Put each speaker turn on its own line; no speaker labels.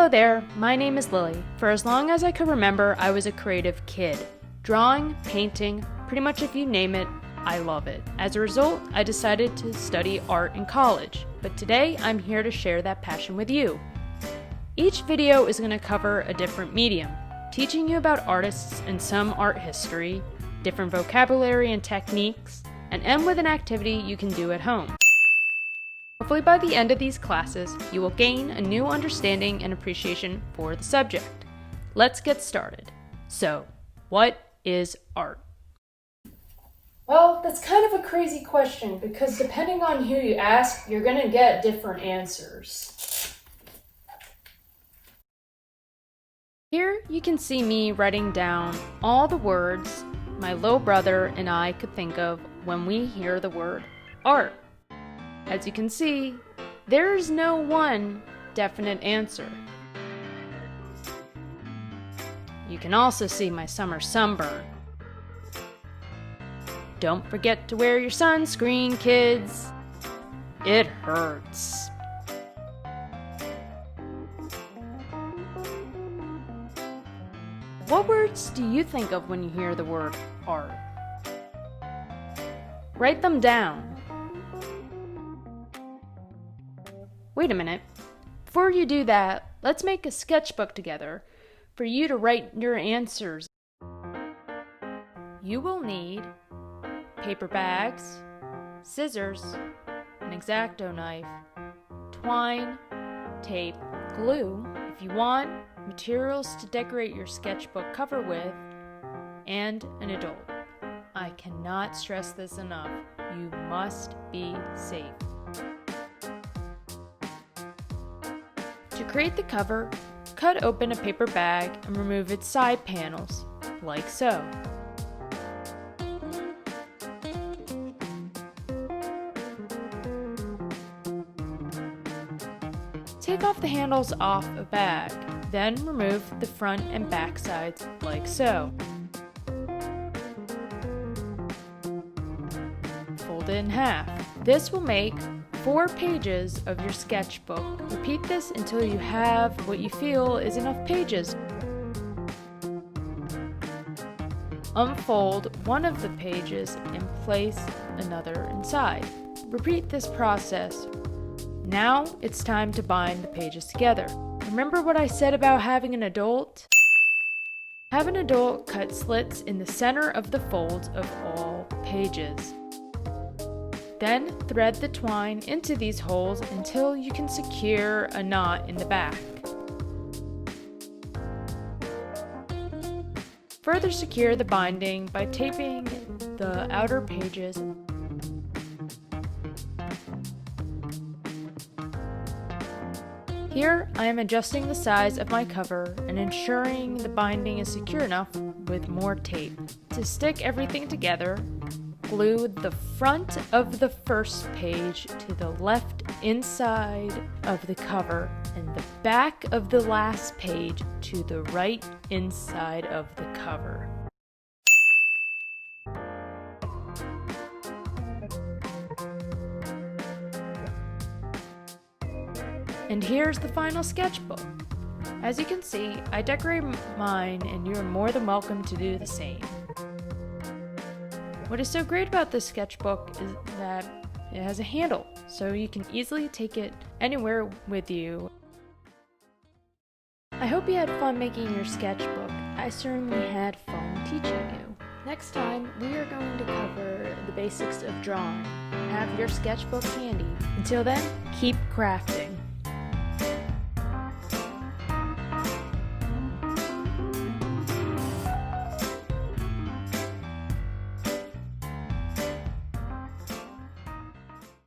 Hello there, my name is Lily. For as long as I could remember, I was a creative kid. Drawing, painting, pretty much if you name it, I love it. As a result, I decided to study art in college, but today I'm here to share that passion with you. Each video is going to cover a different medium, teaching you about artists and some art history, different vocabulary and techniques, and end with an activity you can do at home. Hopefully by the end of these classes, you will gain a new understanding and appreciation for the subject. Let's get started. So, what is art? Well, that's kind of a crazy question because depending on who you ask, you're going to get different answers. Here you can see me writing down all the words my little brother and I could think of when we hear the word art. As you can see, there is no one definite answer. You can also see my summer sunburn. Don't forget to wear your sunscreen, kids. It hurts. What words do you think of when you hear the word art? Write them down. Wait a minute. Before you do that, let's make a sketchbook together for you to write your answers. You will need paper bags, scissors, an X-Acto knife, twine, tape, glue, if you want, materials to decorate your sketchbook cover with, and an adult. I cannot stress this enough. You must be safe. To create the cover, cut open a paper bag and remove its side panels, like so. Take off the handles off a bag, then remove the front and back sides, like so. Fold it in half. This will make 4 pages of your sketchbook. Repeat this until you have what you feel is enough pages. Unfold one of the pages and place another inside. Repeat this process. Now it's time to bind the pages together. Remember what I said about having an adult? Have an adult cut slits in the center of the folds of all pages. Then thread the twine into these holes until you can secure a knot in the back. Further secure the binding by taping the outer pages. Here I am adjusting the size of my cover and ensuring the binding is secure enough with more tape. To stick everything together, glue the front of the first page to the left inside of the cover and the back of the last page to the right inside of the cover. And here's the final sketchbook. As you can see, I decorate mine and you're more than welcome to do the same. What is so great about this sketchbook is that it has a handle, so you can easily take it anywhere with you. I hope you had fun making your sketchbook. I certainly had fun teaching you. Next time, we are going to cover the basics of drawing. Have your sketchbook handy. Until then, keep crafting.